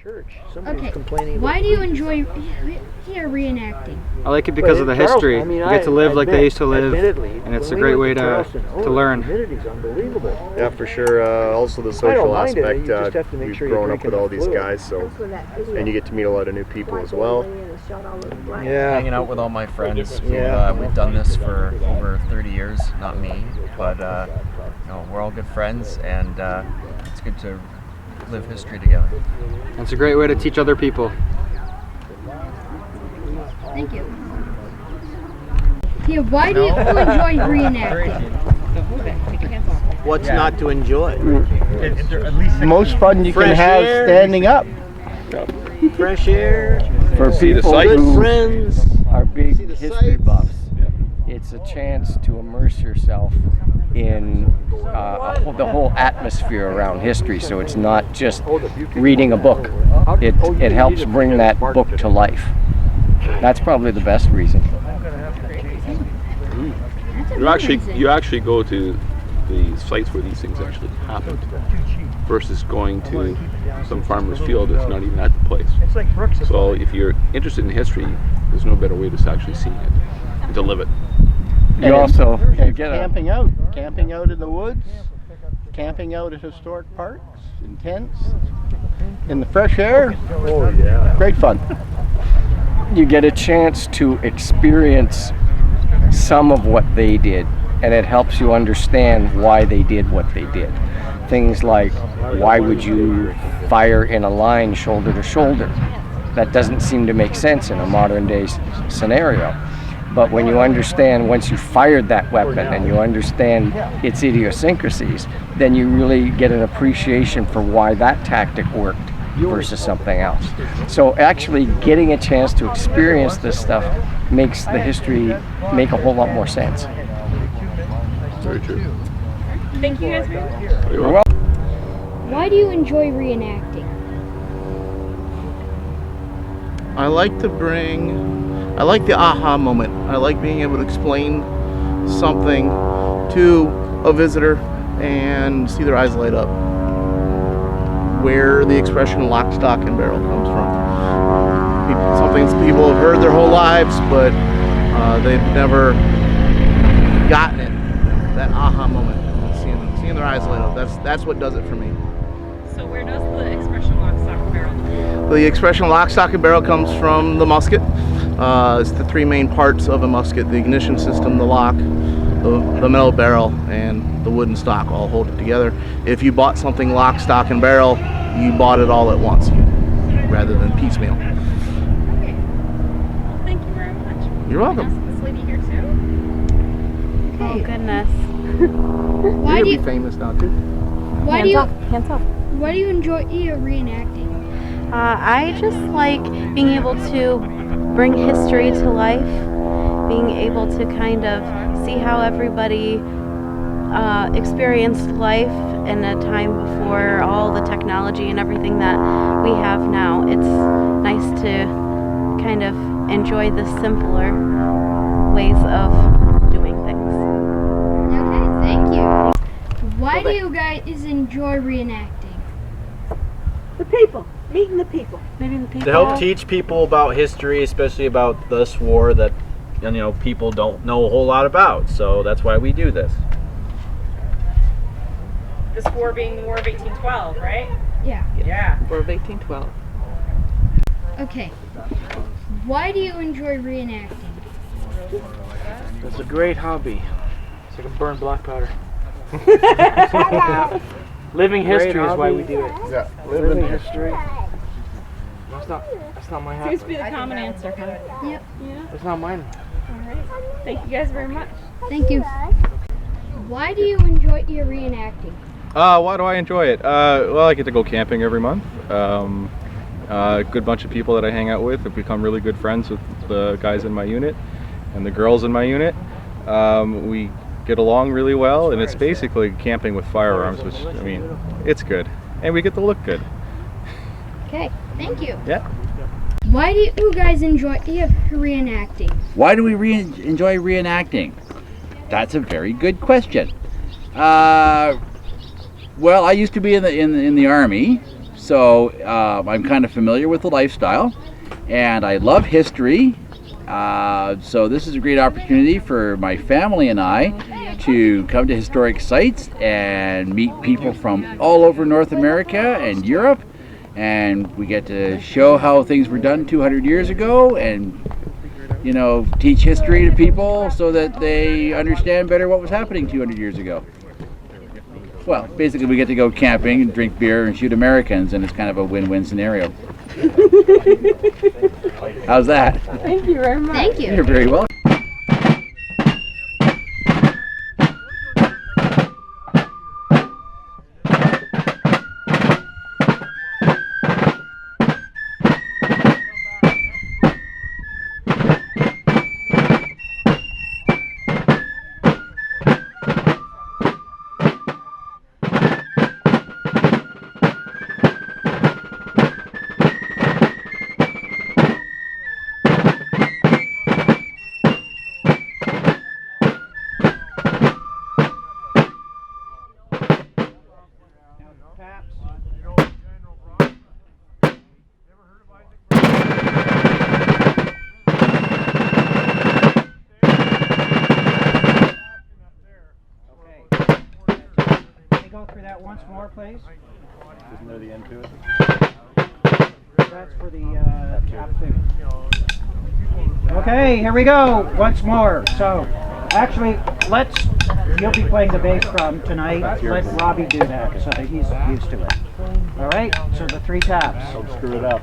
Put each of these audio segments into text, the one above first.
church. Somebody's Okay. complaining. Why do you enjoy reenacting? I like it because of the history. You get to live like they used to live, and it's a great way to learn. Humidity's unbelievable. Yeah, for sure. Also the I don't social mind it. aspect. You just have to make We've sure you're grown up with drinking all these fluid. guys, so and you get to meet a lot of new people as well. Yeah. Hanging out with all my friends. We've done this for over 30 years. Not me, but we're all good friends, and it's good to live history together. It's a great way to teach other people. Thank you. Yeah, why do you enjoy reenacting? What's not to enjoy? Most fun you can have standing up. Fresh air, For people good who friends. are big see the history sights. buffs, it's a chance to immerse yourself in the whole atmosphere around history. So it's not just reading a book. It helps bring that book to life. That's probably the best reason. You actually go to the sites where these things actually happened versus going to some farmer's field that's not even at the place. So if you're interested in history, there's no better way to actually see it and to live it. You also get camping out in the woods, camping out at historic parks, in tents, in the fresh air. Oh yeah. Great fun. you get a chance to experience some of what they did, and it helps you understand why they did what they did. Things like, why would you fire in a line shoulder to shoulder? That doesn't seem to make sense in a modern day scenario. But when you understand, once you fired that weapon and you understand its idiosyncrasies, then you really get an appreciation for why that tactic worked versus something else. So actually getting a chance to experience this stuff makes the history make a whole lot more sense. Very true. Thank you guys very much. You're welcome. Why do you enjoy reenacting? I like the aha moment. I like being able to explain something to a visitor and see their eyes light up. Where the expression lock, stock, and barrel comes from. Something people have heard their whole lives, but they've never gotten it. That aha moment, seeing their eyes light up. That's what does it for me. So where does the expression lock, stock, and barrel come from? The expression lock, stock, and barrel comes from the musket. It's the three main parts of a musket: the ignition system, the lock, the metal barrel, and the wooden stock all hold it together. If you bought something lock, stock, and barrel, you bought it all at once rather than piecemeal. Okay. Well, thank you very much. You're welcome. Ask this lady here too. Okay. Oh goodness. Why do You're you, gonna be famous now too. why do you, Hands up. why do you enjoy reenacting? I just like being able to bring history to life, being able to kind of see how everybody experienced life in a time before all the technology and everything that we have now. It's nice to kind of enjoy the simpler ways of doing things. Okay, thank you. Why do you guys enjoy reenacting? The people. Meeting the people. Meeting the people. To help teach people about history, especially about this war that people don't know a whole lot about. So that's why we do this. This war being the War of 1812, right? Yeah. Yeah. War of 1812. Okay. Why do you enjoy reenacting? It's a great hobby. It's like a burned black powder. Living history is why we do it. Yeah, living history. That's not my habit. Seems to be the common answer, huh? Yep. Yeah. It's not mine. All right. Thank you guys very much. Thank you. Why do you enjoy reenacting? Why do I enjoy it? Well, I get to go camping every month. A good bunch of people that I hang out with have become really good friends with the guys in my unit and the girls in my unit. We get along really well, and it's basically camping with firearms, which, I mean, it's good. And we get to look good. Okay, thank you. Yeah. Why do you guys enjoy reenacting? Why do we enjoy reenacting? That's a very good question. Well, I used to be in the army, So I'm kind of familiar with the lifestyle, and I love history. So this is a great opportunity for my family and I to come to historic sites and meet people from all over North America and Europe, and we get to show how things were done 200 years ago, and you know, teach history to people so that they understand better what was happening 200 years ago. Well, basically we get to go camping and drink beer and shoot Americans, and it's kind of a win-win scenario. How's that? Thank you very much. Thank you. You're very welcome. Once more, please. Isn't there the end to it? That's for the top two. Okay, here we go. Once more. So, actually, you'll be playing the bass drum tonight. Let Robbie do that so that he's used to it. All right, so the three taps. Don't screw it up.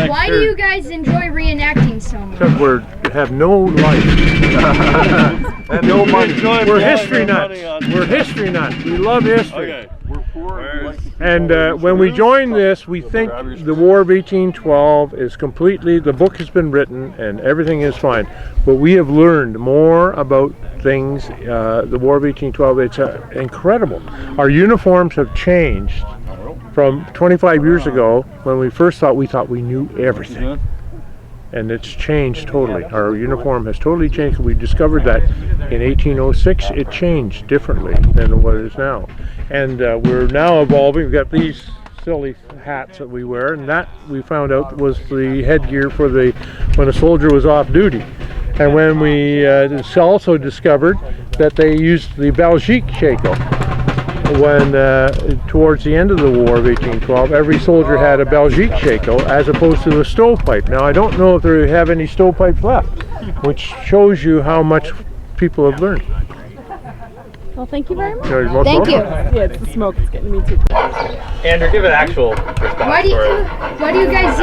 Why do you guys enjoy reenacting so much? Because we have no life. And no money. We're history nuts. We're history nuts. We love history. Okay, we're poor. And when we join this, we think the War of 1812 is completely, the book has been written and everything is fine. But we have learned more about things, the War of 1812, it's incredible. Our uniforms have changed from 25 years ago when we first thought we knew everything. And it's changed totally. Our uniform has totally changed. We discovered that in 1806 it changed differently than what it is now. And we're now evolving. We've got these silly hats that we wear, and that we found out was the headgear for when a soldier was off duty. And when we also discovered that they used the Belgique shako. When towards the end of the War of 1812, every soldier had a Belgique shako as opposed to the stovepipe. Now I don't know if they have any stovepipes left, which shows you how much people have learned. Well, thank you very much. Thank you. Yeah, it's the smoke that's getting me too. Andrew, give an actual response. Why do you guys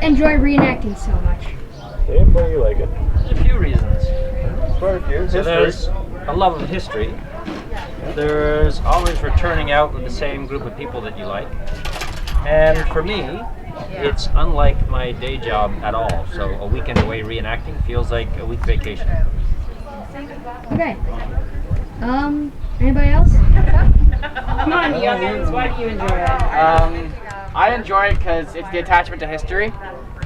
enjoy reenacting so much? Dave, why do you like it? A few reasons. Quite a few. So there's a love of history. There's always returning out with the same group of people that you like. And for me, it's unlike my day job at all. So a weekend away reenacting feels like a week vacation. Okay. Anybody else? Come on, youngins, why do you enjoy it? I enjoy it because it's the attachment to history.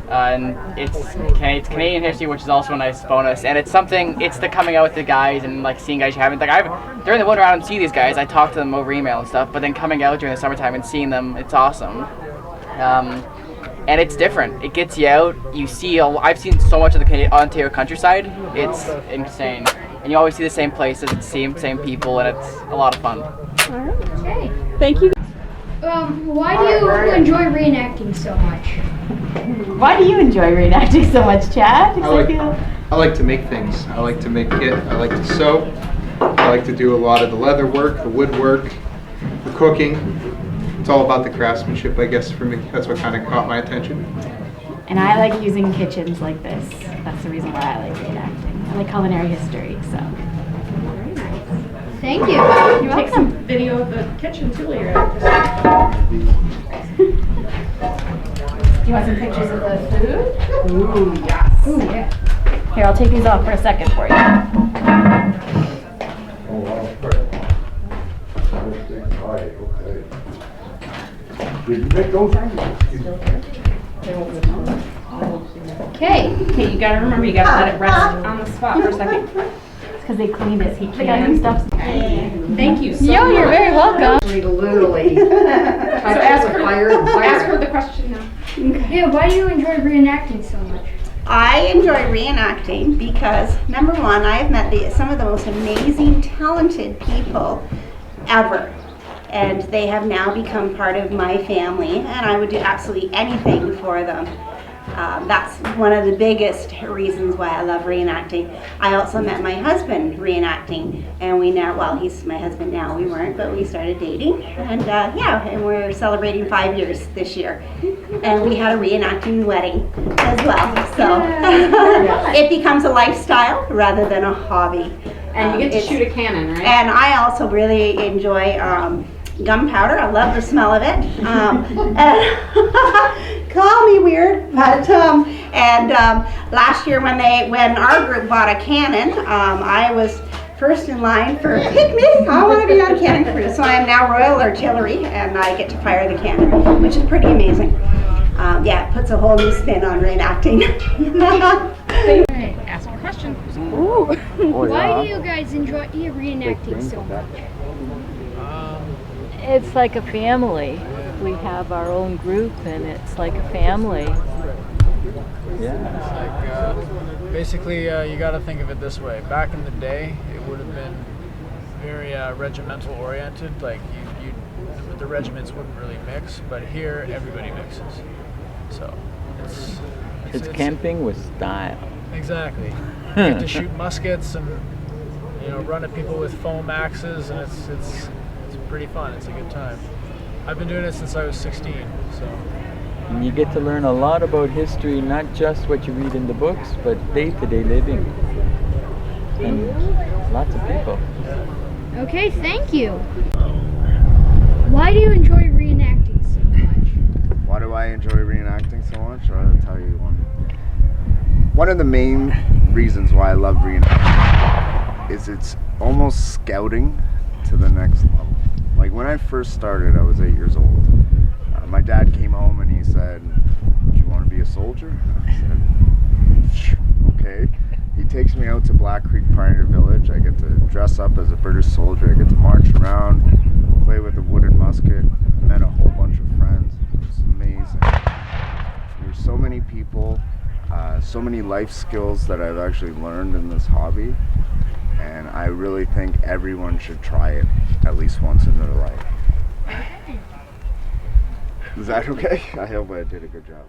And it's Canadian history, which is also a nice bonus, and it's the coming out with the guys and like seeing guys you haven't, during the winter I don't see these guys, I talk to them over email and stuff, but then coming out during the summertime and seeing them, it's awesome. And it's different, it gets you out, you see, I've seen so much of the Ontario countryside, it's insane, and you always see the same places, the same people, and it's a lot of fun. Okay. Thank you. Why do you enjoy reenacting so much? Why do you enjoy reenacting so much, Chad? I like to make things. I like to make kit. I like to sew. I like to do a lot of the leather work, the woodwork, the cooking. It's all about the craftsmanship, I guess, for me. That's what kind of caught my attention. And I like using kitchens like this. That's the reason why I like reenacting. I like culinary history, so. Very nice. Thank you. You take some video of the kitchen too later. Do you want some pictures of the food? Ooh, yes. Ooh, yeah. Here, I'll take these off for a second for you. Did you make those? Okay. Okay, you gotta remember, you gotta let it rest on the spot for a second. Because they cleaned it. He can. Thank you so Yo, much. you're very welcome. Literally. So ask her the question now. Yeah, why do you enjoy reenacting so much? I enjoy reenacting because, number one, I have met some of the most amazing, talented people ever. And they have now become part of my family, and I would do absolutely anything for them. That's one of the biggest reasons why I love reenacting. I also met my husband reenacting, and we now, well, he's my husband now, we weren't, but we started dating, and yeah, and we're celebrating 5 years this year. And we had a reenacting wedding as well, so it becomes a lifestyle rather than a hobby. And you get to shoot a cannon, right? And I also really enjoy gunpowder. I love the smell of it. Call me weird, but last year when our group bought a cannon, I was first in line for pick me. I want to be on cannon crew. So I am now Royal Artillery, and I get to fire the cannon, which is pretty amazing. Yeah, it puts a whole new spin on reenacting. Ask a question. Ooh. Why do you guys enjoy reenacting so much? It's like a family. We have our own group, and it's like a family. Yeah. It's like, basically, you got to think of it this way. Back in the day, it would have been very regimental oriented. Like the regiments wouldn't really mix, but here everybody mixes. So it's camping with style. Exactly. You get to shoot muskets and run at people with foam axes, and it's pretty fun. It's a good time. I've been doing it since I was 16, so. And you get to learn a lot about history, not just what you read in the books, but day-to-day living. And lots of people. Okay, thank you. Why do you enjoy reenacting so much? Why do I enjoy reenacting so much? I'll tell you one. One of the main reasons why I love reenacting is it's almost scouting to the next level. Like when I first started, I was 8 years old. My dad came home and he said, "Do you want to be a soldier?" I said, "Okay." He takes me out to Black Creek Pioneer Village. I get to dress up as a British soldier. I get to march around, play with a wooden musket. I met a whole bunch of friends. It was amazing. There's so many people, so many life skills that I've actually learned in this hobby. And I really think everyone should try it at least once in their life. Is that okay? I hope I did a good job.